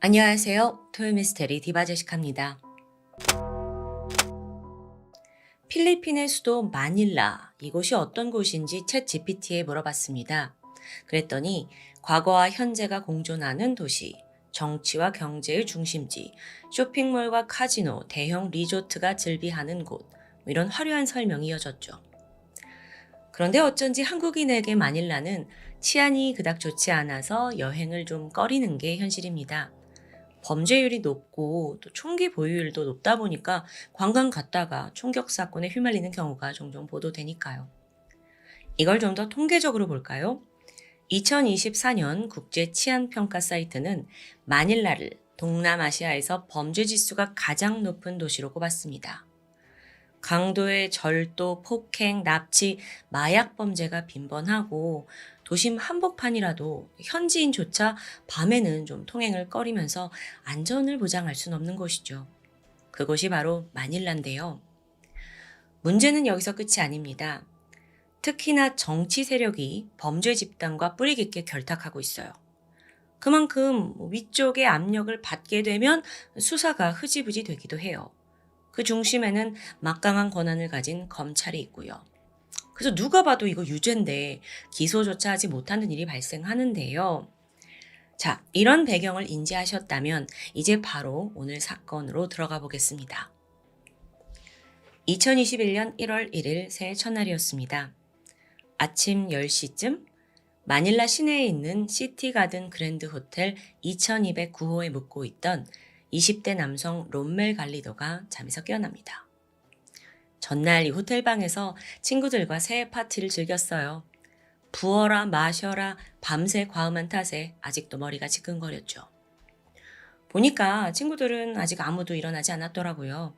안녕하세요. 토요미스테리 디바제시카입니다. 필리핀의 수도 마닐라, 이곳이 어떤 곳인지 챗 GPT에 물어봤습니다. 그랬더니 과거와 현재가 공존하는 도시, 정치와 경제의 중심지, 쇼핑몰과 카지노, 대형 리조트가 즐비하는 곳, 이런 화려한 설명이 이어졌죠. 그런데 어쩐지 한국인에게 마닐라는 치안이 그닥 좋지 않아서 여행을 좀 꺼리는 게 현실입니다. 범죄율이 높고 또 총기 보유율도 높다 보니까 관광 갔다가 총격 사건에 휘말리는 경우가 종종 보도되니까요. 이걸 좀 더 통계적으로 볼까요? 2024년 국제 치안 평가 사이트는 마닐라를 동남아시아에서 범죄 지수가 가장 높은 도시로 꼽았습니다. 강도의 절도, 폭행, 납치, 마약 범죄가 빈번하고 도심 한복판이라도 현지인조차 밤에는 좀 통행을 꺼리면서 안전을 보장할 수는 없는 곳이죠. 그곳이 바로 마닐라인데요. 문제는 여기서 끝이 아닙니다. 특히나 정치 세력이 범죄 집단과 뿌리 깊게 결탁하고 있어요. 그만큼 위쪽의 압력을 받게 되면 수사가 흐지부지 되기도 해요. 그 중심에는 막강한 권한을 가진 검찰이 있고요. 그래서 누가 봐도 이거 유죄인데 기소조차 하지 못하는 일이 발생하는데요. 자, 이런 배경을 인지하셨다면 이제 바로 오늘 사건으로 들어가 보겠습니다. 2021년 1월 1일 새해 첫날이었습니다. 아침 10시쯤 마닐라 시내에 있는 시티가든 그랜드 호텔 2209호에 묵고 있던 20대 남성 롬멜 갈리도가 잠에서 깨어납니다. 전날 이 호텔방에서 친구들과 새해 파티를 즐겼어요. 부어라 마셔라 밤새 과음한 탓에 아직도 머리가 지끈거렸죠. 보니까 친구들은 아직 아무도 일어나지 않았더라고요.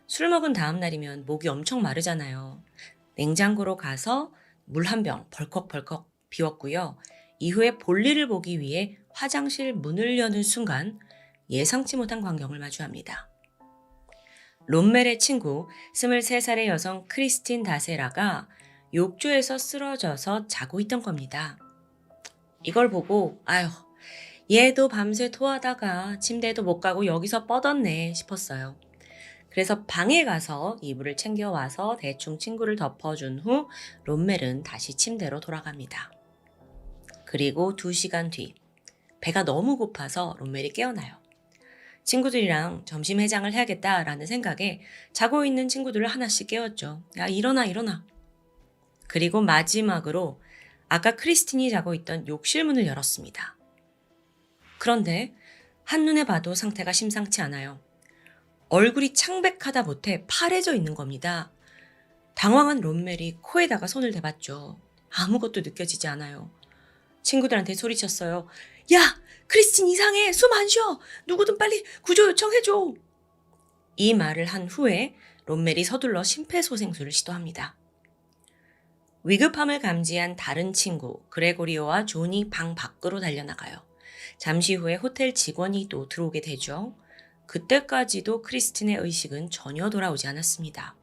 술 먹은 다음 날이면 목이 엄청 마르잖아요. 냉장고로 가서 물 한 병 벌컥벌컥 비웠고요. 이후에 볼일을 보기 위해 화장실 문을 여는 순간 예상치 못한 광경을 마주합니다. 롬멜의 친구 23살의 여성 크리스틴 다세라가 욕조에서 쓰러져서 자고 있던 겁니다. 이걸 보고 아휴, 얘도 밤새 토하다가 침대에도 못 가고 여기서 뻗었네 싶었어요. 그래서 방에 가서 이불을 챙겨와서 대충 친구를 덮어준 후 롬멜은 다시 침대로 돌아갑니다. 그리고 2시간 뒤 배가 너무 고파서 롬멜이 깨어나요. 친구들이랑 점심 해장을 해야겠다라는 생각에 자고 있는 친구들을 하나씩 깨웠죠. 야, 일어나, 일어나. 그리고 마지막으로 아까 크리스틴이 자고 있던 욕실 문을 열었습니다. 그런데 한눈에 봐도 상태가 심상치 않아요. 얼굴이 창백하다 못해 파래져 있는 겁니다. 당황한 롬멜이 코에다가 손을 대봤죠. 아무것도 느껴지지 않아요. 친구들한테 소리쳤어요. 야! 크리스틴 이상해! 숨 안 쉬어! 누구든 빨리 구조 요청해줘! 이 말을 한 후에 롬멜이 서둘러 심폐소생술을 시도합니다. 위급함을 감지한 다른 친구 그레고리오와 존이 방 밖으로 달려나가요. 잠시 후에 호텔 직원이 또 들어오게 되죠. 그때까지도 크리스틴의 의식은 전혀 돌아오지 않았습니다.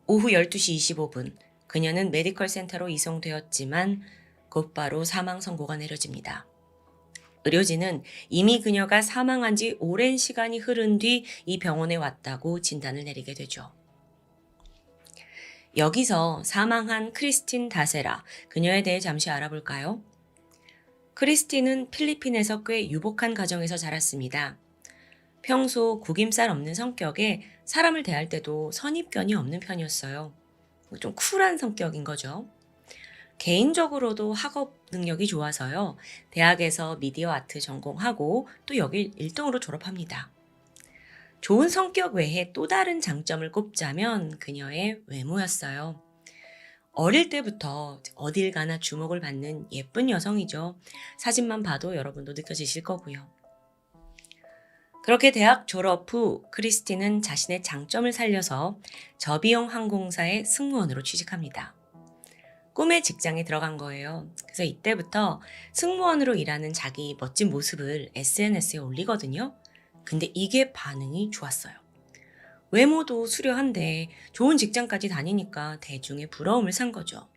오후 12시 25분 그녀는 메디컬 센터로 이송되었지만 곧바로 사망 선고가 내려집니다. 의료진은 이미 그녀가 사망한 지 오랜 시간이 흐른 뒤 이 병원에 왔다고 진단을 내리게 되죠. 여기서 사망한 크리스틴 다세라, 그녀에 대해 잠시 알아볼까요? 크리스틴은 필리핀에서 꽤 유복한 가정에서 자랐습니다. 평소 구김살 없는 성격에 사람을 대할 때도 선입견이 없는 편이었어요. 좀 쿨한 성격인 거죠. 개인적으로도 학업 능력이 좋아서요. 대학에서 미디어 아트 전공하고 또 여길 1등으로 졸업합니다. 좋은 성격 외에 또 다른 장점을 꼽자면 그녀의 외모였어요. 어릴 때부터 어딜 가나 주목을 받는 예쁜 여성이죠. 사진만 봐도 여러분도 느껴지실 거고요. 그렇게 대학 졸업 후 크리스틴은 자신의 장점을 살려서 저비용 항공사의 승무원으로 취직합니다. 꿈의 직장에 들어간 거예요. 그래서 이때부터 승무원으로 일하는 자기 멋진 모습을 SNS에 올리거든요. 근데 이게 반응이 좋았어요. 외모도 수려한데 좋은 직장까지 다니니까 대중의 부러움을 산 거죠.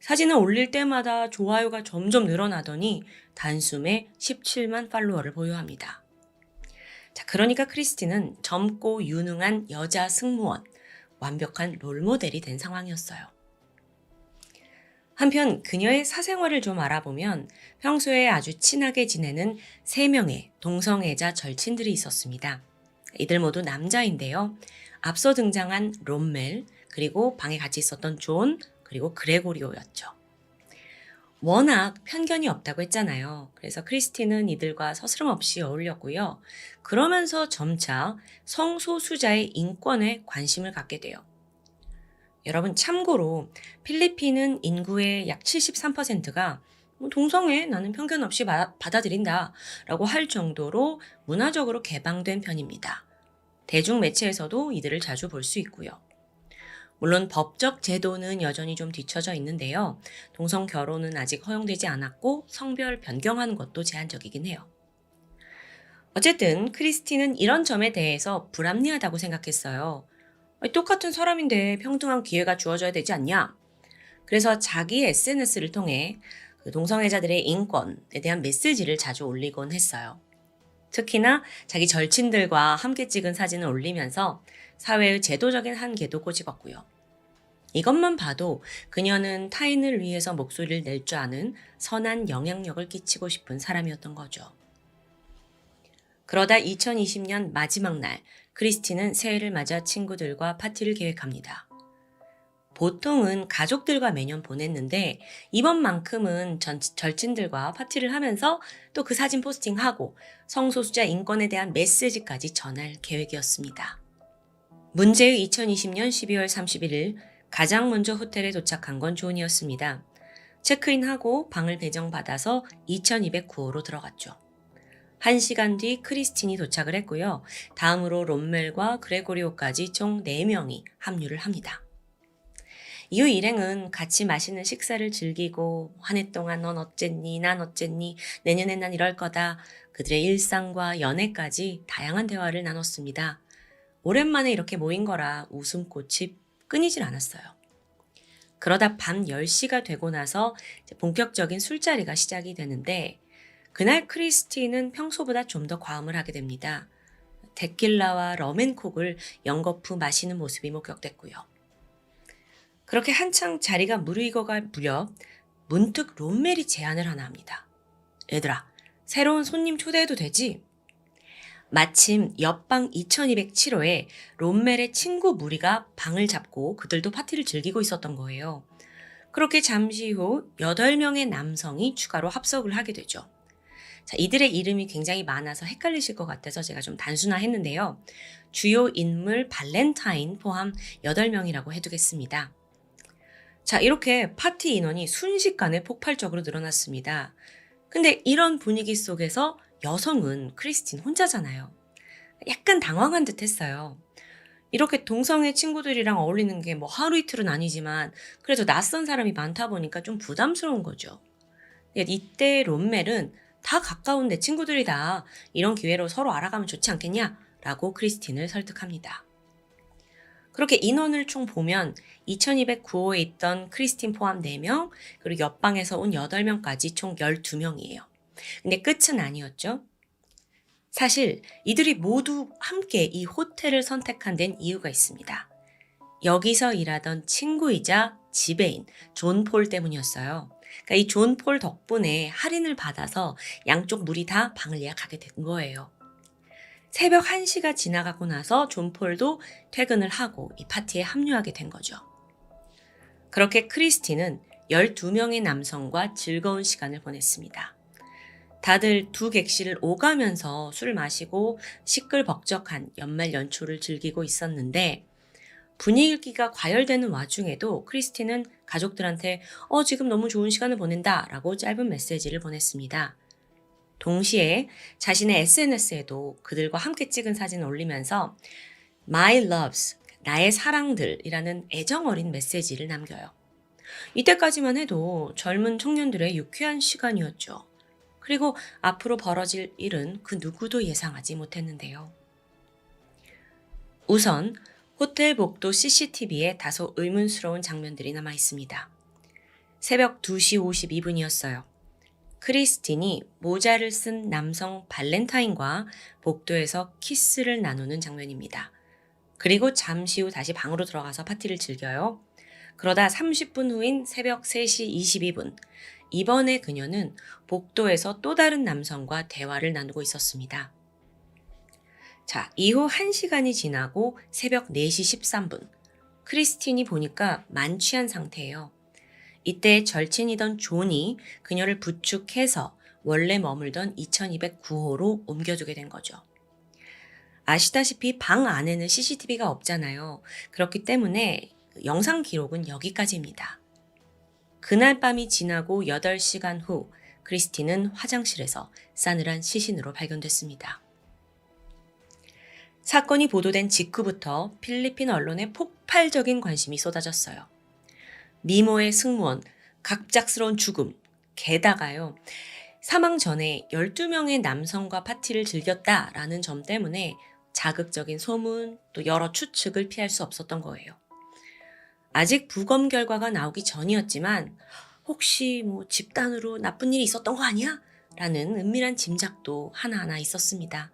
사진을 올릴 때마다 좋아요가 점점 늘어나더니 단숨에 17만 팔로워를 보유합니다. 자, 그러니까 크리스티는 젊고 유능한 여자 승무원, 완벽한 롤모델이 된 상황이었어요. 한편 그녀의 사생활을 좀 알아보면 평소에 아주 친하게 지내는 3명의 동성애자 절친들이 있었습니다. 이들 모두 남자인데요. 앞서 등장한 롬멜, 그리고 방에 같이 있었던 존, 그리고 그레고리오였죠. 워낙 편견이 없다고 했잖아요. 그래서 크리스티는 이들과 서스럼없이 어울렸고요. 그러면서 점차 성소수자의 인권에 관심을 갖게 돼요. 여러분 참고로 필리핀은 인구의 약 73%가 동성애 나는 편견 없이 받아들인다 라고 할 정도로 문화적으로 개방된 편입니다. 대중매체에서도 이들을 자주 볼 수 있고요. 물론 법적 제도는 여전히 좀 뒤처져 있는데요. 동성 결혼은 아직 허용되지 않았고 성별 변경하는 것도 제한적이긴 해요. 어쨌든 크리스티는 이런 점에 대해서 불합리하다고 생각했어요. 똑같은 사람인데 평등한 기회가 주어져야 되지 않냐? 그래서 자기 SNS를 통해 그 동성애자들의 인권에 대한 메시지를 자주 올리곤 했어요. 특히나 자기 절친들과 함께 찍은 사진을 올리면서 사회의 제도적인 한계도 꼬집었고요. 이것만 봐도 그녀는 타인을 위해서 목소리를 낼 줄 아는 선한 영향력을 끼치고 싶은 사람이었던 거죠. 그러다 2020년 마지막 날, 크리스티는 새해를 맞아 친구들과 파티를 계획합니다. 보통은 가족들과 매년 보냈는데 이번만큼은 절친들과 파티를 하면서 또 그 사진 포스팅하고 성소수자 인권에 대한 메시지까지 전할 계획이었습니다. 문제의 2020년 12월 31일 가장 먼저 호텔에 도착한 건 존이었습니다. 체크인하고 방을 배정받아서 2209호로 들어갔죠. 1시간 뒤 크리스틴이 도착을 했고요. 다음으로 롬멜과 그레고리오까지 총 4명이 합류를 합니다. 이후 일행은 같이 맛있는 식사를 즐기고 한 해 동안 넌 어쨌니 난 어쨌니 내년엔 난 이럴 거다 그들의 일상과 연애까지 다양한 대화를 나눴습니다. 오랜만에 이렇게 모인 거라 웃음꽃이 끊이질 않았어요. 그러다 밤 10시가 되고 나서 본격적인 술자리가 시작이 되는데 그날 크리스티는 평소보다 좀 더 과음을 하게 됩니다. 데킬라와 럼앤콕을 연거푸 마시는 모습이 목격됐고요. 그렇게 한창 자리가 무르익어갈 무렵 문득 롬멜이 제안을 하나 합니다. 얘들아, 새로운 손님 초대해도 되지? 마침 옆방 2207호에 롬멜의 친구 무리가 방을 잡고 그들도 파티를 즐기고 있었던 거예요. 그렇게 잠시 후 8명의 남성이 추가로 합석을 하게 되죠. 자, 이들의 이름이 굉장히 많아서 헷갈리실 것 같아서 제가 좀 단순화했는데요. 주요 인물 발렌타인 포함 8명이라고 해두겠습니다. 자, 이렇게 파티 인원이 순식간에 폭발적으로 늘어났습니다. 근데 이런 분위기 속에서 여성은 크리스틴 혼자잖아요. 약간 당황한 듯 했어요. 이렇게 동성애 친구들이랑 어울리는 게 뭐 하루 이틀은 아니지만 그래도 낯선 사람이 많다 보니까 좀 부담스러운 거죠. 이때 롬멜은 다 가까운 내 친구들이다. 이런 기회로 서로 알아가면 좋지 않겠냐? 라고 크리스틴을 설득합니다. 그렇게 인원을 총 보면 2209호에 있던 크리스틴 포함 4명, 그리고 옆방에서 온 8명까지 총 12명이에요. 근데 끝은 아니었죠. 사실 이들이 모두 함께 이 호텔을 선택한 데는 이유가 있습니다. 여기서 일하던 친구이자 지배인 존 폴 때문이었어요. 그러니까 이 존 폴 덕분에 할인을 받아서 양쪽 무리 다 방을 예약하게 된 거예요. 새벽 1시가 지나가고 나서 존 폴도 퇴근을 하고 이 파티에 합류하게 된 거죠. 그렇게 크리스티는 12명의 남성과 즐거운 시간을 보냈습니다. 다들 두 객실을 오가면서 술 마시고 시끌벅적한 연말 연초를 즐기고 있었는데 분위기가 과열되는 와중에도 크리스티는 가족들한테 지금 너무 좋은 시간을 보낸다 라고 짧은 메시지를 보냈습니다. 동시에 자신의 SNS에도 그들과 함께 찍은 사진을 올리면서 My loves, 나의 사랑들이라는 애정어린 메시지를 남겨요. 이때까지만 해도 젊은 청년들의 유쾌한 시간이었죠. 그리고 앞으로 벌어질 일은 그 누구도 예상하지 못했는데요. 우선 호텔 복도 CCTV에 다소 의문스러운 장면들이 남아 있습니다. 새벽 2시 52분이었어요. 크리스틴이 모자를 쓴 남성 발렌타인과 복도에서 키스를 나누는 장면입니다. 그리고 잠시 후 다시 방으로 들어가서 파티를 즐겨요. 그러다 30분 후인 새벽 3시 22분, 이번에 그녀는 복도에서 또 다른 남성과 대화를 나누고 있었습니다. 자, 이후 1시간이 지나고 새벽 4시 13분, 크리스틴이 보니까 만취한 상태예요. 이때 절친이던 존이 그녀를 부축해서 원래 머물던 2209호로 옮겨두게 된 거죠. 아시다시피 방 안에는 CCTV가 없잖아요. 그렇기 때문에 영상 기록은 여기까지입니다. 그날 밤이 지나고 8시간 후 크리스틴은 화장실에서 싸늘한 시신으로 발견됐습니다. 사건이 보도된 직후부터 필리핀 언론에 폭발적인 관심이 쏟아졌어요. 미모의 승무원, 갑작스러운 죽음, 게다가요, 사망 전에 12명의 남성과 파티를 즐겼다라는 점 때문에 자극적인 소문, 또 여러 추측을 피할 수 없었던 거예요. 아직 부검 결과가 나오기 전이었지만 혹시 집단으로 나쁜 일이 있었던 거 아니야? 라는 은밀한 짐작도 하나하나 있었습니다.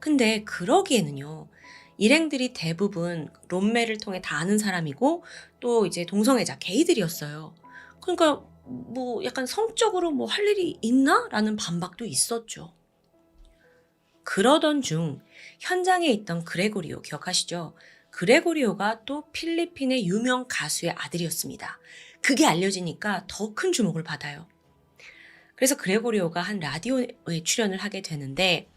근데 그러기에는요, 일행들이 대부분 롬메를 통해 다 아는 사람이고 또 이제 동성애자 게이들이었어요. 그러니까 약간 성적으로 할 일이 있나? 라는 반박도 있었죠. 그러던 중 현장에 있던 그레고리오 기억하시죠? 그레고리오가 또 필리핀의 유명 가수의 아들이었습니다. 그게 알려지니까 더 큰 주목을 받아요. 그래서 그레고리오가 한 라디오에 출연을 하게 되는데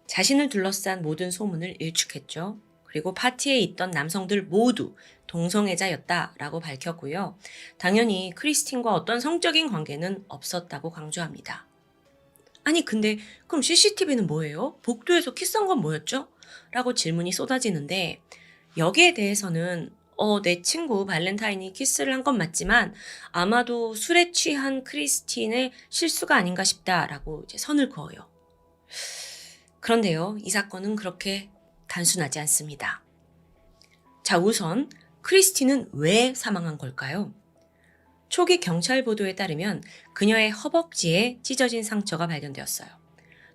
자신을 둘러싼 모든 소문을 일축했죠. 그리고 파티에 있던 남성들 모두 동성애자였다라고 밝혔고요. 당연히 크리스틴과 어떤 성적인 관계는 없었다고 강조합니다. 아니 근데 그럼 CCTV는 뭐예요? 복도에서 키스한 건 뭐였죠? 라고 질문이 쏟아지는데 여기에 대해서는 내 친구 발렌타인이 키스를 한 건 맞지만 아마도 술에 취한 크리스틴의 실수가 아닌가 싶다라고 이제 선을 그어요. 그런데요, 이 사건은 그렇게 단순하지 않습니다. 자, 우선 크리스틴은 왜 사망한 걸까요? 초기 경찰 보도에 따르면 그녀의 허벅지에 찢어진 상처가 발견되었어요.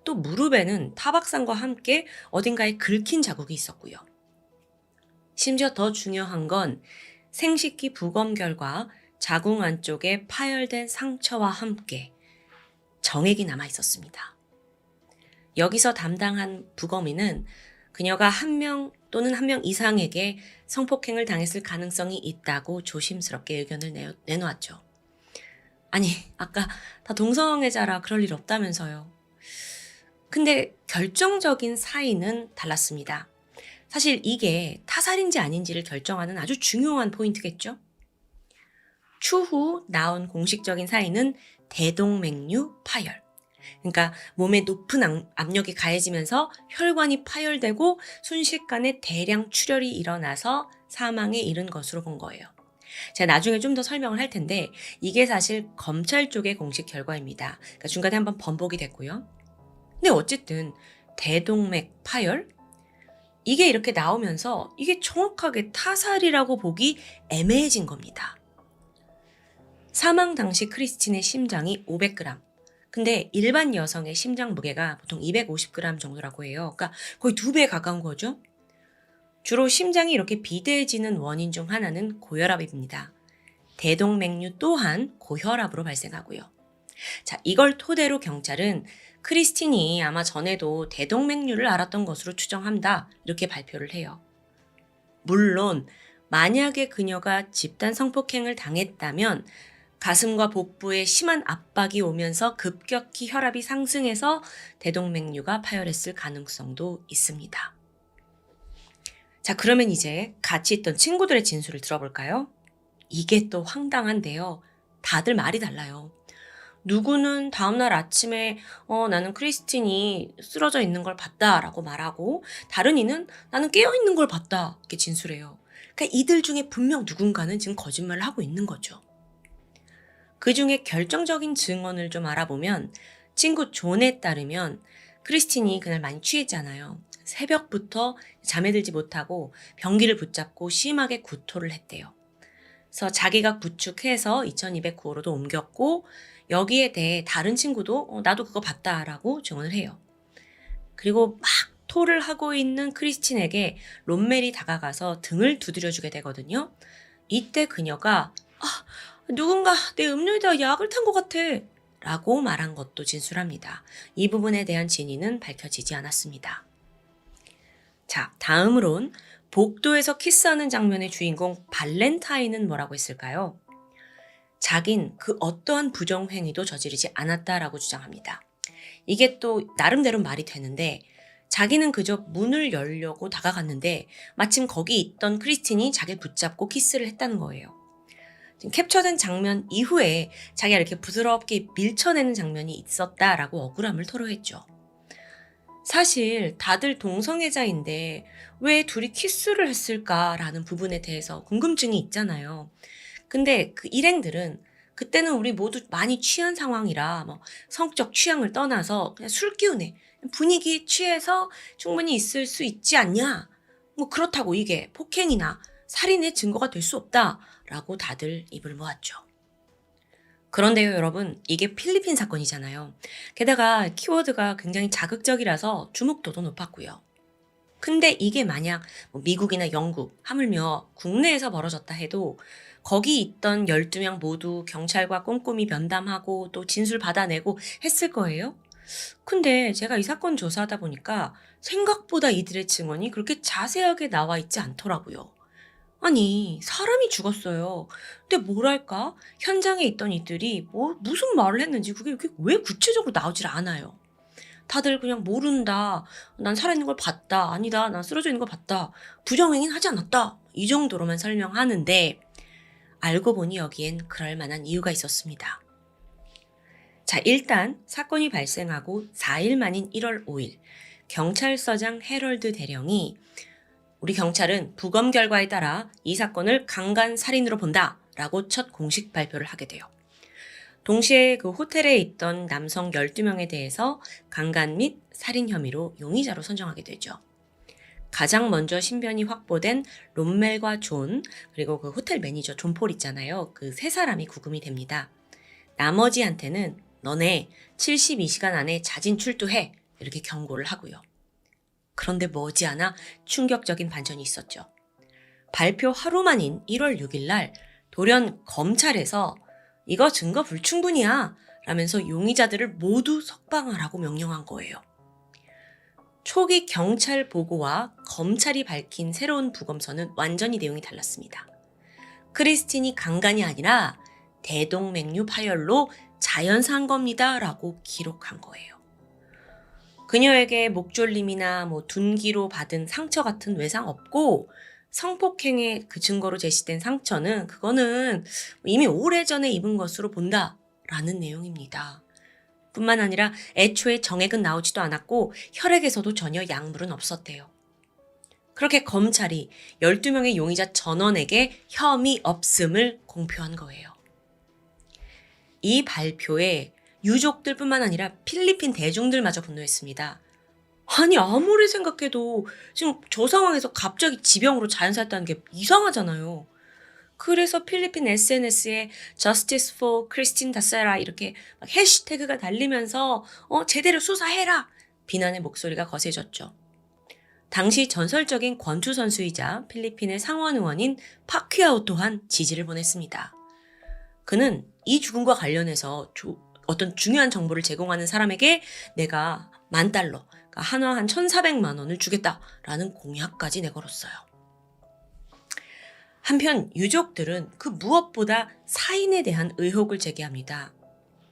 또 무릎에는 타박상과 함께 어딘가에 긁힌 자국이 있었고요. 심지어 더 중요한 건 생식기 부검 결과 자궁 안쪽에 파열된 상처와 함께 정액이 남아 있었습니다. 여기서 담당한 부검인은 그녀가 한 명 또는 한 명 이상에게 성폭행을 당했을 가능성이 있다고 조심스럽게 의견을 내놓았죠. 아니, 아까 다 동성애자라 그럴 일 없다면서요. 근데 결정적인 사인은 달랐습니다. 사실 이게 타살인지 아닌지를 결정하는 아주 중요한 포인트겠죠? 추후 나온 공식적인 사인은 대동맥류 파열. 그러니까 몸에 높은 압력이 가해지면서 혈관이 파열되고 순식간에 대량 출혈이 일어나서 사망에 이른 것으로 본 거예요. 제가 나중에 좀 더 설명을 할 텐데 이게 사실 검찰 쪽의 공식 결과입니다. 그러니까 중간에 한번 번복이 됐고요. 근데 어쨌든 대동맥 파열? 이게 이렇게 나오면서 이게 정확하게 타살이라고 보기 애매해진 겁니다. 사망 당시 크리스틴의 심장이 500g. 근데 일반 여성의 심장 무게가 보통 250g 정도라고 해요. 그러니까 거의 2배 가까운 거죠. 주로 심장이 이렇게 비대해지는 원인 중 하나는 고혈압입니다. 대동맥류 또한 고혈압으로 발생하고요. 자, 이걸 토대로 경찰은 크리스틴이 아마 전에도 대동맥류를 앓았던 것으로 추정한다. 이렇게 발표를 해요. 물론 만약에 그녀가 집단 성폭행을 당했다면 가슴과 복부에 심한 압박이 오면서 급격히 혈압이 상승해서 대동맥류가 파열했을 가능성도 있습니다. 자, 그러면 이제 같이 있던 친구들의 진술을 들어볼까요? 이게 또 황당한데요. 다들 말이 달라요. 누구는 다음날 아침에 나는 크리스틴이 쓰러져 있는 걸 봤다라고 말하고 다른 이는 나는 깨어있는 걸 봤다 이렇게 진술해요. 그러니까 이들 중에 분명 누군가는 지금 거짓말을 하고 있는 거죠. 그 중에 결정적인 증언을 좀 알아보면 친구 존에 따르면 크리스틴이 그날 많이 취했잖아요. 새벽부터 잠에 들지 못하고 변기를 붙잡고 심하게 구토를 했대요. 그래서 자기가 구축해서 2209호로도 옮겼고 여기에 대해 다른 친구도 나도 그거 봤다라고 증언을 해요. 그리고 막 토를 하고 있는 크리스틴에게 롬멜이 다가가서 등을 두드려주게 되거든요. 이때 그녀가 누군가 내 음료에다가 약을 탄 것 같아 라고 말한 것도 진술합니다. 이 부분에 대한 진위는 밝혀지지 않았습니다. 자, 다음으론 복도에서 키스하는 장면의 주인공 발렌타인은 뭐라고 했을까요? 자긴 그 어떠한 부정행위도 저지르지 않았다라고 주장합니다. 이게 또 나름대로 말이 되는데 자기는 그저 문을 열려고 다가갔는데 마침 거기 있던 크리스틴이 자기를 붙잡고 키스를 했다는 거예요. 지금 캡처된 장면 이후에 자기가 이렇게 부드럽게 밀쳐내는 장면이 있었다라고 억울함을 토로했죠. 사실 다들 동성애자인데 왜 둘이 키스를 했을까라는 부분에 대해서 궁금증이 있잖아요. 근데 그 일행들은 그때는 우리 모두 많이 취한 상황이라 성적 취향을 떠나서 그냥 술 기운에 분위기에 취해서 충분히 있을 수 있지 않냐? 그렇다고 이게 폭행이나 살인의 증거가 될 수 없다라고 다들 입을 모았죠. 그런데요, 여러분, 이게 필리핀 사건이잖아요. 게다가 키워드가 굉장히 자극적이라서 주목도도 높았고요. 근데 이게 만약 미국이나 영국, 하물며 국내에서 벌어졌다 해도 거기 있던 12명 모두 경찰과 꼼꼼히 면담하고 또 진술 받아내고 했을 거예요? 근데 제가 이 사건 조사하다 보니까 생각보다 이들의 증언이 그렇게 자세하게 나와 있지 않더라고요. 아니, 사람이 죽었어요. 근데 뭐랄까? 현장에 있던 이들이 무슨 말을 했는지 그게 이렇게 왜 구체적으로 나오질 않아요. 다들 그냥 모른다. 난 살아있는 걸 봤다. 아니다. 난 쓰러져 있는 걸 봤다. 부정행위는 하지 않았다. 이 정도로만 설명하는데 알고 보니 여기엔 그럴 만한 이유가 있었습니다. 자, 일단 사건이 발생하고 4일 만인 1월 5일 경찰서장 해럴드 대령이 우리 경찰은 부검 결과에 따라 이 사건을 강간 살인으로 본다 라고 첫 공식 발표를 하게 돼요. 동시에 그 호텔에 있던 남성 12명에 대해서 강간 및 살인 혐의로 용의자로 선정하게 되죠. 가장 먼저 신변이 확보된 롬멜과 존, 그리고 그 호텔 매니저 존 폴 있잖아요. 그 세 사람이 구금이 됩니다. 나머지한테는 너네 72시간 안에 자진 출두해 이렇게 경고를 하고요. 그런데 머지않아 충격적인 반전이 있었죠. 발표 하루 만인 1월 6일 날 돌연 검찰에서 이거 증거 불충분이야 라면서 용의자들을 모두 석방하라고 명령한 거예요. 초기 경찰 보고와 검찰이 밝힌 새로운 부검서는 완전히 내용이 달랐습니다. 크리스틴이 강간이 아니라 대동맥류 파열로 자연사한 겁니다 라고 기록한 거예요. 그녀에게 목졸림이나 둔기로 받은 상처 같은 외상 없고 성폭행의 그 증거로 제시된 상처는 그거는 이미 오래전에 입은 것으로 본다라는 내용입니다. 뿐만 아니라 애초에 정액은 나오지도 않았고 혈액에서도 전혀 약물은 없었대요. 그렇게 검찰이 12명의 용의자 전원에게 혐의 없음을 공표한 거예요. 이 발표에 유족들뿐만 아니라 필리핀 대중들마저 분노했습니다. 아니 아무리 생각해도 지금 저 상황에서 갑자기 지병으로 자연사했다는 게 이상하잖아요. 그래서 필리핀 SNS에 Justice for Christine Tassera 이렇게 막 해시태그가 달리면서 제대로 수사해라 비난의 목소리가 거세졌죠. 당시 전설적인 권투 선수이자 필리핀의 상원 의원인 파퀴아오 또한 지지를 보냈습니다. 그는 이 죽음과 관련해서 어떤 중요한 정보를 제공하는 사람에게 내가 $10,000, 그러니까 한화 한 1,400만 원을 주겠다라는 공약까지 내걸었어요. 한편 유족들은 그 무엇보다 사인에 대한 의혹을 제기합니다.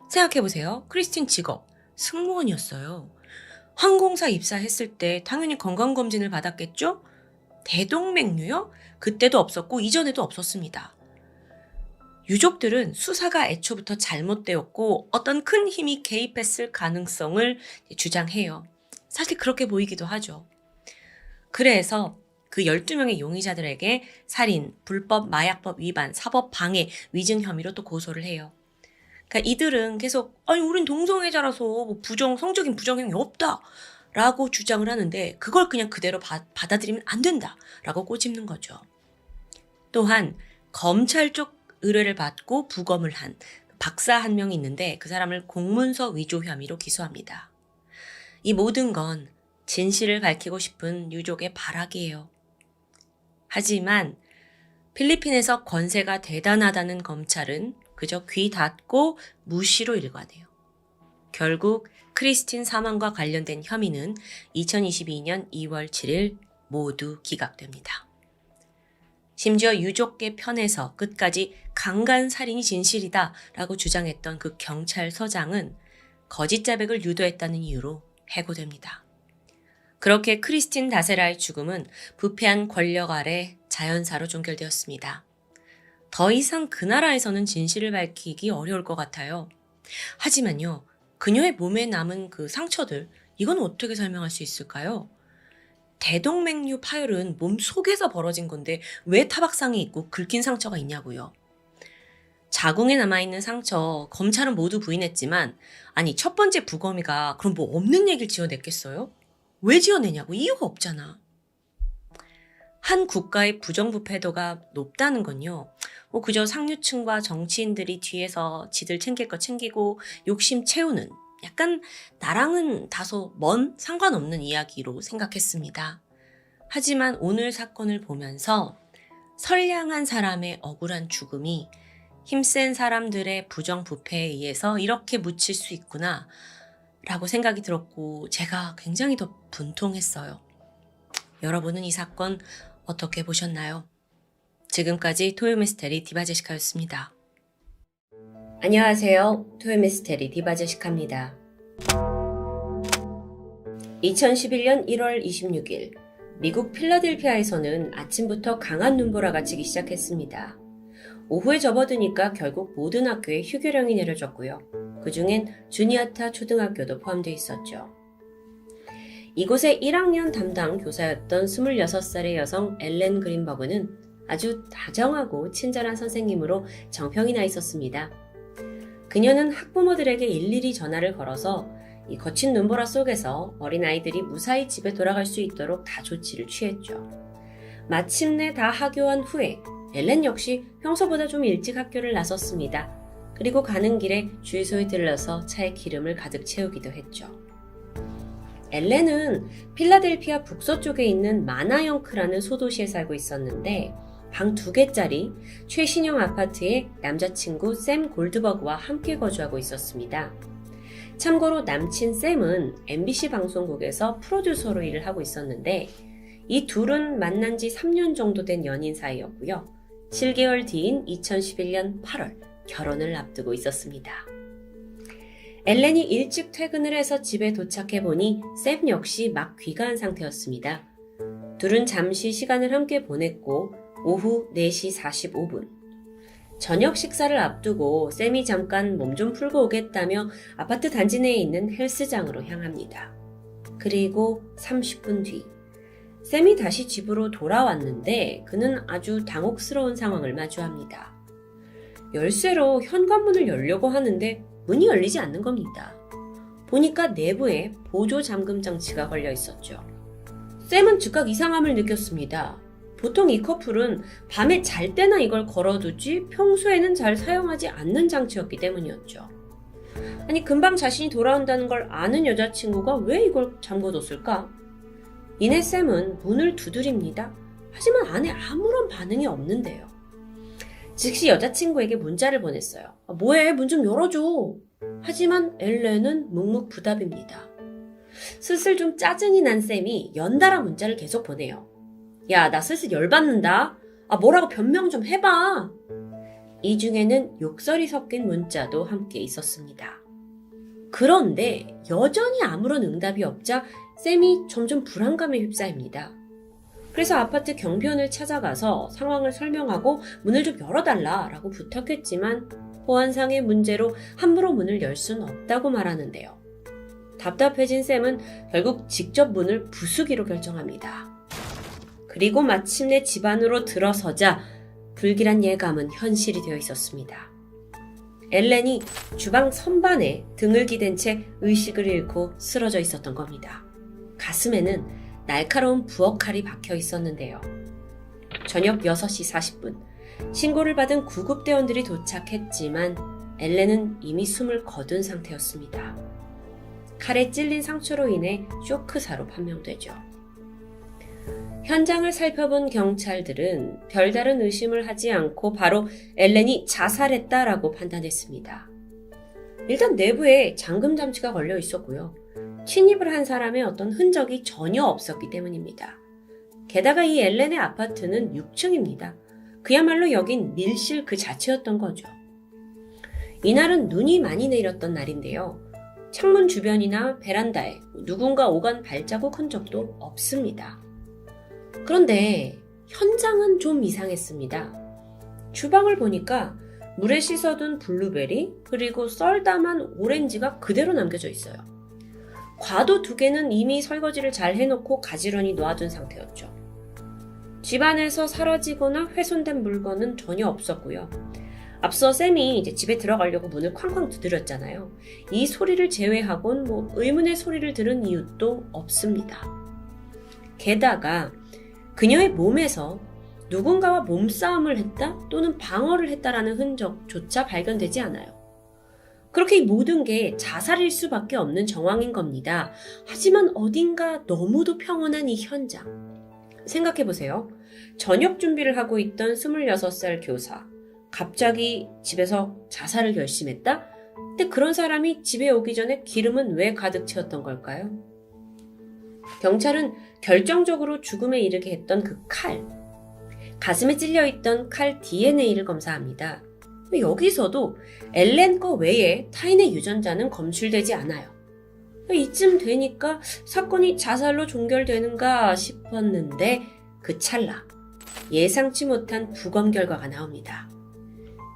생각해보세요. 크리스틴 직업, 승무원이었어요. 항공사 입사했을 때 당연히 건강검진을 받았겠죠? 대동맥류요? 그때도 없었고 이전에도 없었습니다. 유족들은 수사가 애초부터 잘못되었고 어떤 큰 힘이 개입했을 가능성을 주장해요. 사실 그렇게 보이기도 하죠. 그래서 그 12명의 용의자들에게 살인, 불법 마약법 위반, 사법 방해, 위증 혐의로 또 고소를 해요. 그러니까 이들은 계속 우린 동성애자라서 성적인 부정행위 없다 라고 주장을 하는데 그걸 그냥 그대로 받아들이면 안 된다 라고 꼬집는 거죠. 또한 검찰 쪽 의뢰를 받고 부검을 한 박사 한 명이 있는데 그 사람을 공문서 위조 혐의로 기소합니다. 이 모든 건 진실을 밝히고 싶은 유족의 발악이에요. 하지만 필리핀에서 권세가 대단하다는 검찰은 그저 귀 닫고 무시로 일관해요. 결국 크리스틴 사망과 관련된 혐의는 2022년 2월 7일 모두 기각됩니다. 심지어 유족계 편에서 끝까지 강간살인이 진실이다 라고 주장했던 그 경찰서장은 거짓 자백을 유도했다는 이유로 해고됩니다. 그렇게 크리스틴 다세라의 죽음은 부패한 권력 아래 자연사로 종결되었습니다. 더 이상 그 나라에서는 진실을 밝히기 어려울 것 같아요. 하지만요, 그녀의 몸에 남은 그 상처들, 이건 어떻게 설명할 수 있을까요? 대동맥류 파열은 몸 속에서 벌어진 건데 왜 타박상이 있고 긁힌 상처가 있냐고요. 자궁에 남아있는 상처, 검찰은 모두 부인했지만 아니 첫 번째 부검이가 그럼 뭐 없는 얘기를 지어냈겠어요? 왜 지어내냐고, 이유가 없잖아. 한 국가의 부정부패도가 높다는 건요, 그저 상류층과 정치인들이 뒤에서 지들 챙길 거 챙기고 욕심 채우는 약간 나랑은 다소 먼 상관없는 이야기로 생각했습니다. 하지만 오늘 사건을 보면서 선량한 사람의 억울한 죽음이 힘센 사람들의 부정부패에 의해서 이렇게 묻힐 수 있구나 라고 생각이 들었고 제가 굉장히 더 분통했어요. 여러분은 이 사건 어떻게 보셨나요? 지금까지 토요미스테리 디바제시카였습니다. 안녕하세요. 토요미스테리 디바제시카입니다. 2011년 1월 26일 미국 필라델피아에서는 아침부터 강한 눈보라가 치기 시작했습니다. 오후에 접어드니까 결국 모든 학교에 휴교령이 내려졌고요. 그중엔 주니아타 초등학교도 포함되어 있었죠. 이곳의 1학년 담당 교사였던 26살의 여성 엘렌 그린버그는 아주 다정하고 친절한 선생님으로 정평이 나 있었습니다. 그녀는 학부모들에게 일일이 전화를 걸어서 이 거친 눈보라 속에서 어린아이들이 무사히 집에 돌아갈 수 있도록 다 조치를 취했죠. 마침내 다 하교한 후에 엘렌 역시 평소보다 좀 일찍 학교를 나섰습니다. 그리고 가는 길에 주유소에 들러서 차에 기름을 가득 채우기도 했죠. 엘렌은 필라델피아 북서쪽에 있는 마나영크라는 소도시에 살고 있었는데 방 2개짜리 최신형 아파트에 남자친구 샘 골드버그와 함께 거주하고 있었습니다. 참고로 남친 샘은 MBC 방송국에서 프로듀서로 일을 하고 있었는데 이 둘은 만난 지 3년 정도 된 연인 사이였고요. 7개월 뒤인 2011년 8월 결혼을 앞두고 있었습니다. 엘렌이 일찍 퇴근을 해서 집에 도착해보니 샘 역시 막 귀가한 상태였습니다. 둘은 잠시 시간을 함께 보냈고 오후 4시 45분. 저녁 식사를 앞두고 샘이 잠깐 몸 좀 풀고 오겠다며 아파트 단지 내에 있는 헬스장으로 향합니다. 그리고 30분 뒤. 샘이 다시 집으로 돌아왔는데 그는 아주 당혹스러운 상황을 마주합니다. 열쇠로 현관문을 열려고 하는데 문이 열리지 않는 겁니다. 보니까 내부에 보조 잠금 장치가 걸려 있었죠. 샘은 즉각 이상함을 느꼈습니다. 보통 이 커플은 밤에 잘 때나 이걸 걸어두지 평소에는 잘 사용하지 않는 장치였기 때문이었죠. 아니 금방 자신이 돌아온다는 걸 아는 여자친구가 왜 이걸 잠궈뒀을까? 이내 샘은 문을 두드립니다. 하지만 안에 아무런 반응이 없는데요. 즉시 여자친구에게 문자를 보냈어요. 뭐해? 문 좀 열어줘. 하지만 엘렌은 묵묵부답입니다. 슬슬 좀 짜증이 난 샘이 연달아 문자를 계속 보내요. 야, 나 슬슬 열받는다. 뭐라고 변명 좀 해봐. 이 중에는 욕설이 섞인 문자도 함께 있었습니다. 그런데 여전히 아무런 응답이 없자 샘이 점점 불안감에 휩싸입니다. 그래서 아파트 경비원을 찾아가서 상황을 설명하고 문을 좀 열어달라라고 부탁했지만 보안상의 문제로 함부로 문을 열 수는 없다고 말하는데요. 답답해진 샘은 결국 직접 문을 부수기로 결정합니다. 그리고 마침내 집 안으로 들어서자 불길한 예감은 현실이 되어 있었습니다. 엘렌이 주방 선반에 등을 기댄 채 의식을 잃고 쓰러져 있었던 겁니다. 가슴에는 날카로운 부엌칼이 박혀 있었는데요. 저녁 6시 40분, 신고를 받은 구급대원들이 도착했지만 엘렌은 이미 숨을 거둔 상태였습니다. 칼에 찔린 상처로 인해 쇼크사로 판명되죠. 현장을 살펴본 경찰들은 별다른 의심을 하지 않고 바로 엘렌이 자살했다라고 판단했습니다. 일단 내부에 잠금 장치가 걸려 있었고요. 침입을 한 사람의 어떤 흔적이 전혀 없었기 때문입니다. 게다가 이 엘렌의 아파트는 6층입니다. 그야말로 여긴 밀실 그 자체였던 거죠. 이날은 눈이 많이 내렸던 날인데요. 창문 주변이나 베란다에 누군가 오간 발자국 흔적도 없습니다. 그런데 현장은 좀 이상했습니다. 주방을 보니까 물에 씻어둔 블루베리 그리고 썰다만 오렌지가 그대로 남겨져 있어요. 과도 2개는 이미 설거지를 잘 해놓고 가지런히 놓아둔 상태였죠. 집안에서 사라지거나 훼손된 물건은 전혀 없었고요. 앞서 샘이 이제 집에 들어가려고 문을 쾅쾅 두드렸잖아요. 이 소리를 제외하곤 의문의 소리를 들은 이유도 없습니다. 게다가 그녀의 몸에서 누군가와 몸싸움을 했다 또는 방어를 했다라는 흔적조차 발견되지 않아요. 그렇게 이 모든 게 자살일 수밖에 없는 정황인 겁니다. 하지만 어딘가 너무도 평온한 이 현장. 생각해보세요. 저녁 준비를 하고 있던 26살 교사. 갑자기 집에서 자살을 결심했다? 근데 그런 사람이 집에 오기 전에 기름은 왜 가득 채웠던 걸까요? 경찰은 결정적으로 죽음에 이르게 했던 그 칼, 가슴에 찔려있던 칼 DNA를 검사합니다. 여기서도 엘렌 거 외에 타인의 유전자는 검출되지 않아요. 이쯤 되니까 사건이 자살로 종결되는가 싶었는데 그 찰나 예상치 못한 부검 결과가 나옵니다.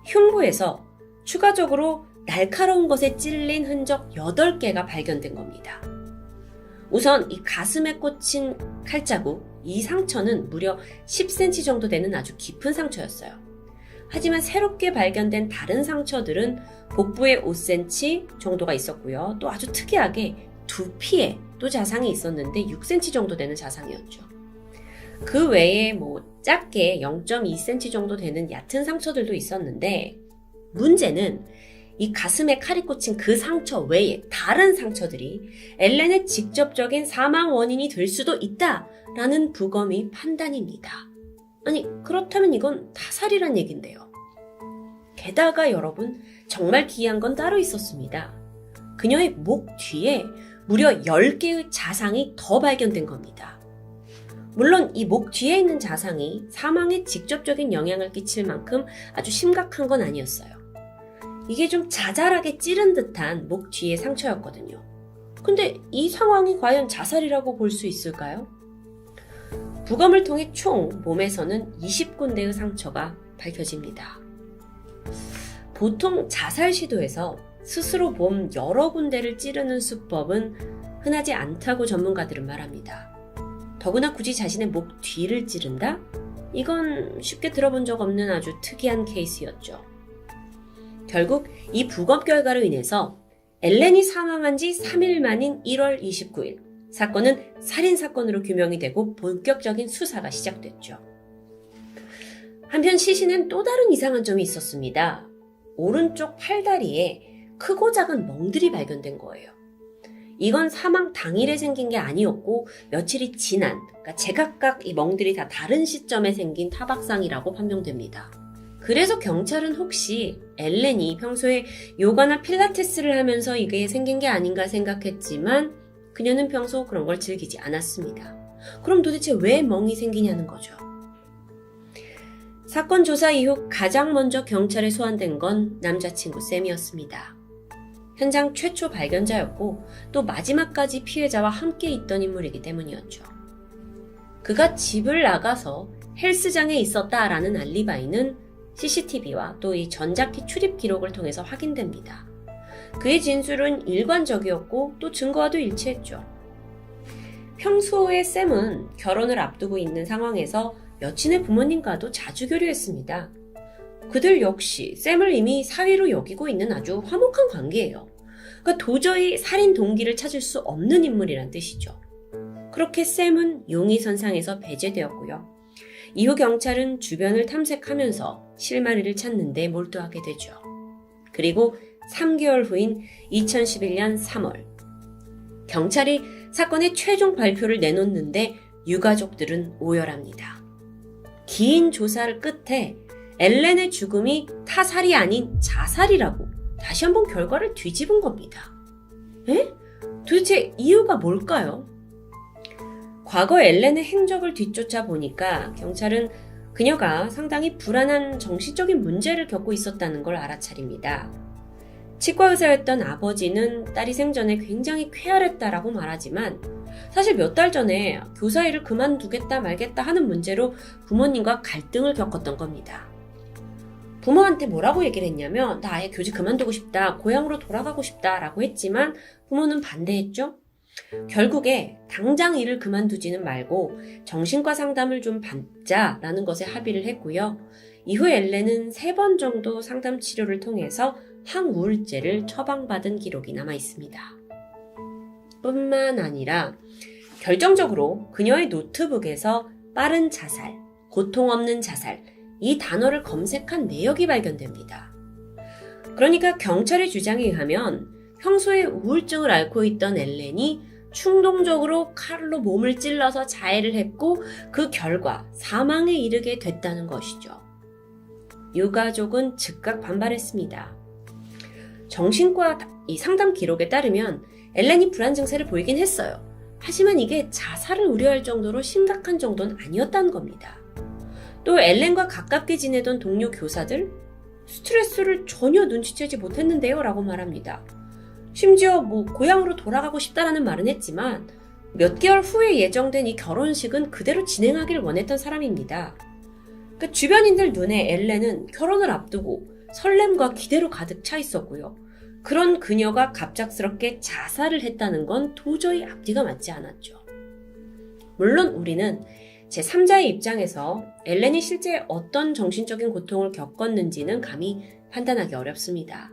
흉부에서 추가적으로 날카로운 것에 찔린 흔적 8개가 발견된 겁니다. 우선 이 가슴에 꽂힌 칼자국, 이 상처는 무려 10cm 정도 되는 아주 깊은 상처였어요. 하지만 새롭게 발견된 다른 상처들은 복부에 5cm 정도가 있었고요. 또 아주 특이하게 두피에 또 자상이 있었는데 6cm 정도 되는 자상이었죠. 그 외에 작게 0.2cm 정도 되는 얕은 상처들도 있었는데 문제는 이 가슴에 칼이 꽂힌 그 상처 외에 다른 상처들이 엘렌의 직접적인 사망 원인이 될 수도 있다라는 부검의 판단입니다. 아니 그렇다면 이건 타살이란 얘긴데요. 게다가 여러분 정말 기이한 건 따로 있었습니다. 그녀의 목 뒤에 무려 10개의 자상이 더 발견된 겁니다. 물론 이 목 뒤에 있는 자상이 사망에 직접적인 영향을 끼칠 만큼 아주 심각한 건 아니었어요. 이게 좀 자잘하게 찌른 듯한 목 뒤의 상처였거든요. 근데 이 상황이 과연 자살이라고 볼 수 있을까요? 부검을 통해 총 몸에서는 20군데의 상처가 밝혀집니다. 보통 자살 시도에서 스스로 몸 여러 군데를 찌르는 수법은 흔하지 않다고 전문가들은 말합니다. 더구나 굳이 자신의 목 뒤를 찌른다? 이건 쉽게 들어본 적 없는 아주 특이한 케이스였죠. 결국 이 부검 결과로 인해서 엘렌이 사망한 지 3일 만인 1월 29일 사건은 살인사건으로 규명이 되고 본격적인 수사가 시작됐죠. 한편 시신엔 또 다른 이상한 점이 있었습니다. 오른쪽 팔다리에 크고 작은 멍들이 발견된 거예요. 이건 사망 당일에 생긴 게 아니었고 며칠이 지난, 그러니까 제각각 이 멍들이 다 다른 시점에 생긴 타박상이라고 판명됩니다. 그래서 경찰은 혹시 엘렌이 평소에 요가나 필라테스를 하면서 이게 생긴 게 아닌가 생각했지만 그녀는 평소 그런 걸 즐기지 않았습니다. 그럼 도대체 왜 멍이 생기냐는 거죠. 사건 조사 이후 가장 먼저 경찰에 소환된 건 남자친구 샘이었습니다. 현장 최초 발견자였고 또 마지막까지 피해자와 함께 있던 인물이기 때문이었죠. 그가 집을 나가서 헬스장에 있었다라는 알리바이는 CCTV와 또 이 전자키 출입 기록을 통해서 확인됩니다. 그의 진술은 일관적이었고 또 증거와도 일치했죠. 평소에 샘은 결혼을 앞두고 있는 상황에서 여친의 부모님과도 자주 교류했습니다. 그들 역시 샘을 이미 사위로 여기고 있는 아주 화목한 관계예요. 그러니까 도저히 살인 동기를 찾을 수 없는 인물이란 뜻이죠. 그렇게 샘은 용의선상에서 배제되었고요. 이후 경찰은 주변을 탐색하면서 실마리를 찾는 데 몰두하게 되죠. 그리고 3개월 후인 2011년 3월, 경찰이 사건의 최종 발표를 내놓는데 유가족들은 오열합니다. 긴 조사를 끝에 엘렌의 죽음이 타살이 아닌 자살이라고 다시 한번 결과를 뒤집은 겁니다. 에? 도대체 이유가 뭘까요? 과거 엘렌의 행적을 뒤쫓아 보니까 경찰은 그녀가 상당히 불안한 정신적인 문제를 겪고 있었다는 걸 알아차립니다. 치과 의사였던 아버지는 딸이 생전에 굉장히 쾌활했다라고 말하지만 사실 몇 달 전에 교사 일을 그만두겠다 말겠다 하는 문제로 부모님과 갈등을 겪었던 겁니다. 부모한테 뭐라고 얘기를 했냐면 나 아예 교직 그만두고 싶다, 고향으로 돌아가고 싶다라고 했지만 부모는 반대했죠. 결국에 당장 일을 그만두지는 말고 정신과 상담을 좀 받자라는 것에 합의를 했고요. 이후 엘렌은 3번 정도 상담 치료를 통해서 항우울제를 처방받은 기록이 남아 있습니다. 뿐만 아니라 결정적으로 그녀의 노트북에서 빠른 자살, 고통 없는 자살, 이 단어를 검색한 내역이 발견됩니다. 그러니까 경찰의 주장에 의하면 평소에 우울증을 앓고 있던 엘렌이 충동적으로 칼로 몸을 찔러서 자해를 했고 그 결과 사망에 이르게 됐다는 것이죠. 유가족은 즉각 반발했습니다. 정신과 이 상담 기록에 따르면 엘렌이 불안 증세를 보이긴 했어요. 하지만 이게 자살을 우려할 정도로 심각한 정도는 아니었다는 겁니다. 또 엘렌과 가깝게 지내던 동료 교사들 스트레스를 전혀 눈치채지 못했는데요 라고 말합니다. 심지어 고향으로 돌아가고 싶다라는 말은 했지만 몇 개월 후에 예정된 이 결혼식은 그대로 진행하길 원했던 사람입니다. 그 주변인들 눈에 엘렌은 결혼을 앞두고 설렘과 기대로 가득 차 있었고요. 그런 그녀가 갑작스럽게 자살을 했다는 건 도저히 앞뒤가 맞지 않았죠. 물론 우리는 제3자의 입장에서 엘렌이 실제 어떤 정신적인 고통을 겪었는지는 감히 판단하기 어렵습니다.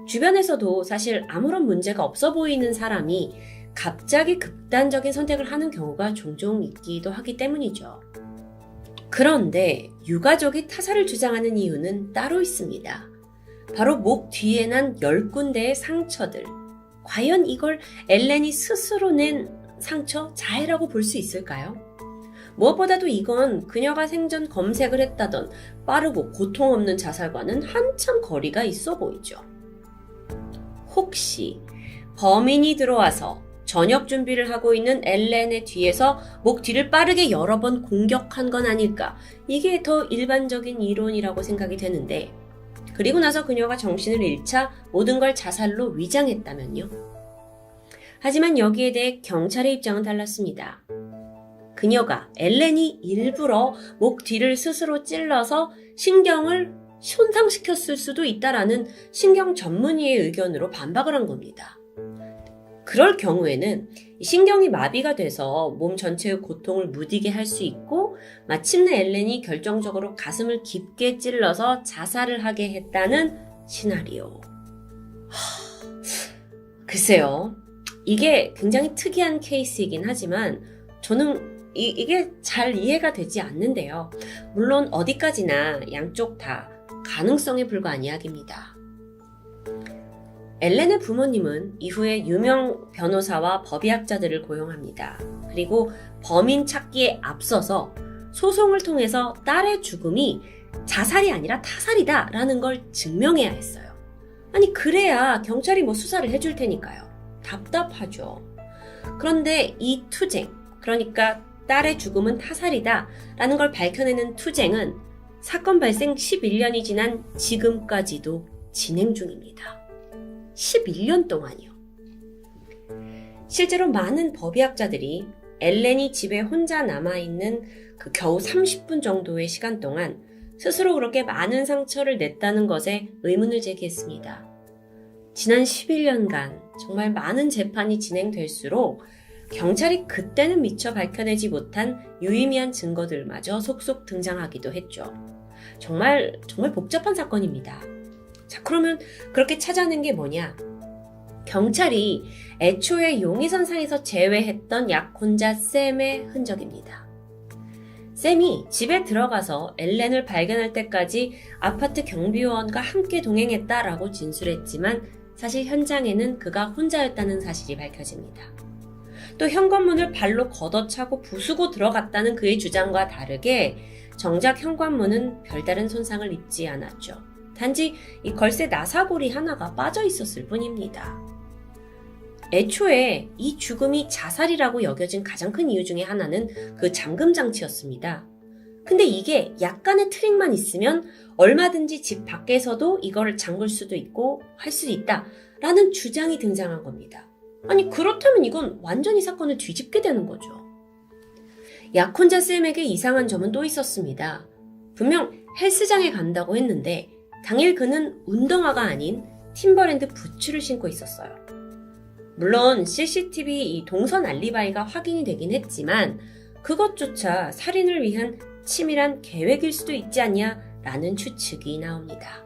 주변에서도 사실 아무런 문제가 없어 보이는 사람이 갑자기 극단적인 선택을 하는 경우가 종종 있기도 하기 때문이죠. 그런데 유가족이 타살을 주장하는 이유는 따로 있습니다. 바로 목 뒤에 난 10군데의 상처들. 과연 이걸 엘렌이 스스로 낸 상처, 자해라고 볼 수 있을까요? 무엇보다도 이건 그녀가 생전 검색을 했다던 빠르고 고통 없는 자살과는 한참 거리가 있어 보이죠. 혹시 범인이 들어와서 저녁 준비를 하고 있는 엘렌의 뒤에서 목 뒤를 빠르게 여러 번 공격한 건 아닐까? 이게 더 일반적인 이론이라고 생각이 되는데 그리고 나서 그녀가 정신을 잃자 모든 걸 자살로 위장했다면요? 하지만 여기에 대해 경찰의 입장은 달랐습니다. 그녀가 엘렌이 일부러 목 뒤를 스스로 찔러서 신경을 손상시켰을 수도 있다라는 신경 전문의의 의견으로 반박을 한 겁니다. 그럴 경우에는 신경이 마비가 돼서 몸 전체의 고통을 무디게 할 수 있고 마침내 엘렌이 결정적으로 가슴을 깊게 찔러서 자살을 하게 했다는 시나리오. 글쎄요. 이게 굉장히 특이한 케이스이긴 하지만 저는 이게 잘 이해가 되지 않는데요. 물론 어디까지나 양쪽 다 가능성에 불과한 이야기입니다. 엘렌의 부모님은 이후에 유명 변호사와 법의학자들을 고용합니다. 그리고 범인 찾기에 앞서서 소송을 통해서 딸의 죽음이 자살이 아니라 타살이다 라는 걸 증명해야 했어요. 아니 그래야 경찰이 수사를 해줄 테니까요. 답답하죠. 그런데 이 투쟁, 그러니까 딸의 죽음은 타살이다 라는 걸 밝혀내는 투쟁은 사건 발생 11년이 지난 지금까지도 진행 중입니다. 11년 동안이요. 실제로 많은 법의학자들이 엘렌이 집에 혼자 남아있는 그 겨우 30분 정도의 시간 동안 스스로 그렇게 많은 상처를 냈다는 것에 의문을 제기했습니다. 지난 11년간 정말 많은 재판이 진행될수록 경찰이 그때는 미처 밝혀내지 못한 유의미한 증거들마저 속속 등장하기도 했죠. 정말 복잡한 사건입니다. 자, 그러면 그렇게 찾아낸 게 뭐냐? 경찰이 애초에 용의선상에서 제외했던 약혼자 샘의 흔적입니다. 샘이 집에 들어가서 엘렌을 발견할 때까지 아파트 경비원과 함께 동행했다라고 진술했지만 사실 현장에는 그가 혼자였다는 사실이 밝혀집니다. 또 현관문을 발로 걷어차고 부수고 들어갔다는 그의 주장과 다르게 정작 현관문은 별다른 손상을 입지 않았죠. 단지 이 걸쇠 나사고리 하나가 빠져 있었을 뿐입니다. 애초에 이 죽음이 자살이라고 여겨진 가장 큰 이유 중에 하나는 그 잠금 장치였습니다. 근데 이게 약간의 트릭만 있으면 얼마든지 집 밖에서도 이거를 잠글 수도 있고 할 수도 있다라는 주장이 등장한 겁니다. 아니 그렇다면 이건 완전히 사건을 뒤집게 되는 거죠. 약혼자 샘에게 이상한 점은 또 있었습니다. 분명 헬스장에 간다고 했는데 당일 그는 운동화가 아닌 팀버랜드 부츠를 신고 있었어요. 물론 CCTV 이 동선 알리바이가 확인이 되긴 했지만 그것조차 살인을 위한 치밀한 계획일 수도 있지 않냐라는 추측이 나옵니다.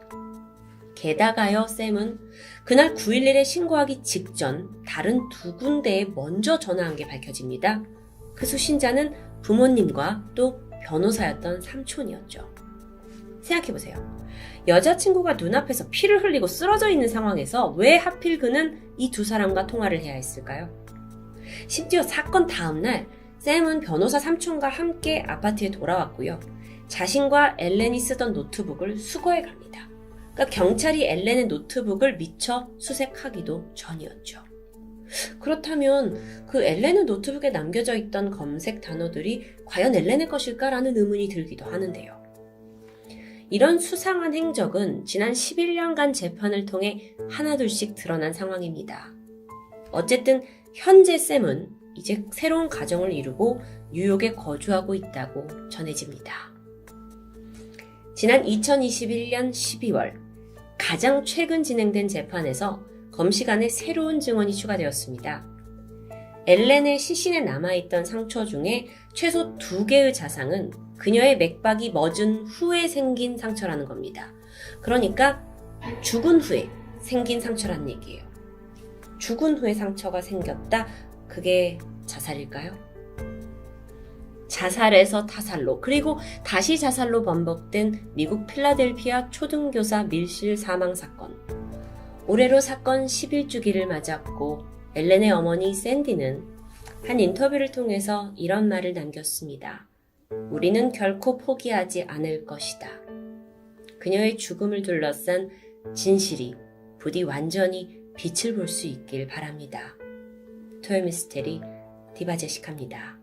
게다가요, 샘은 그날 911에 신고하기 직전 다른 두 군데에 먼저 전화한 게 밝혀집니다. 그 수신자는 부모님과 또 변호사였던 삼촌이었죠. 생각해보세요. 여자친구가 눈앞에서 피를 흘리고 쓰러져 있는 상황에서 왜 하필 그는 이 두 사람과 통화를 해야 했을까요? 심지어 사건 다음날 샘은 변호사 삼촌과 함께 아파트에 돌아왔고요. 자신과 엘렌이 쓰던 노트북을 수거해 갑니다. 그러니까 경찰이 엘렌의 노트북을 미처 수색하기도 전이었죠. 그렇다면 그 엘렌의 노트북에 남겨져 있던 검색 단어들이 과연 엘렌의 것일까라는 의문이 들기도 하는데요. 이런 수상한 행적은 지난 11년간 재판을 통해 하나둘씩 드러난 상황입니다. 어쨌든 현재 샘은 이제 새로운 가정을 이루고 뉴욕에 거주하고 있다고 전해집니다. 지난 2021년 12월 가장 최근 진행된 재판에서 검시관에 새로운 증언이 추가되었습니다. 엘렌의 시신에 남아있던 상처 중에 최소 2개의 자상은 그녀의 맥박이 멎은 후에 생긴 상처라는 겁니다. 그러니까 죽은 후에 생긴 상처라는 얘기예요. 죽은 후에 상처가 생겼다? 그게 자살일까요? 자살에서 타살로 그리고 다시 자살로 번복된 미국 필라델피아 초등교사 밀실 사망 사건. 올해로 사건 11주기를 맞았고 엘렌의 어머니 샌디는 한 인터뷰를 통해서 이런 말을 남겼습니다. 우리는 결코 포기하지 않을 것이다. 그녀의 죽음을 둘러싼 진실이 부디 완전히 빛을 볼 수 있길 바랍니다. 토요미스테리 디바제시카입니다.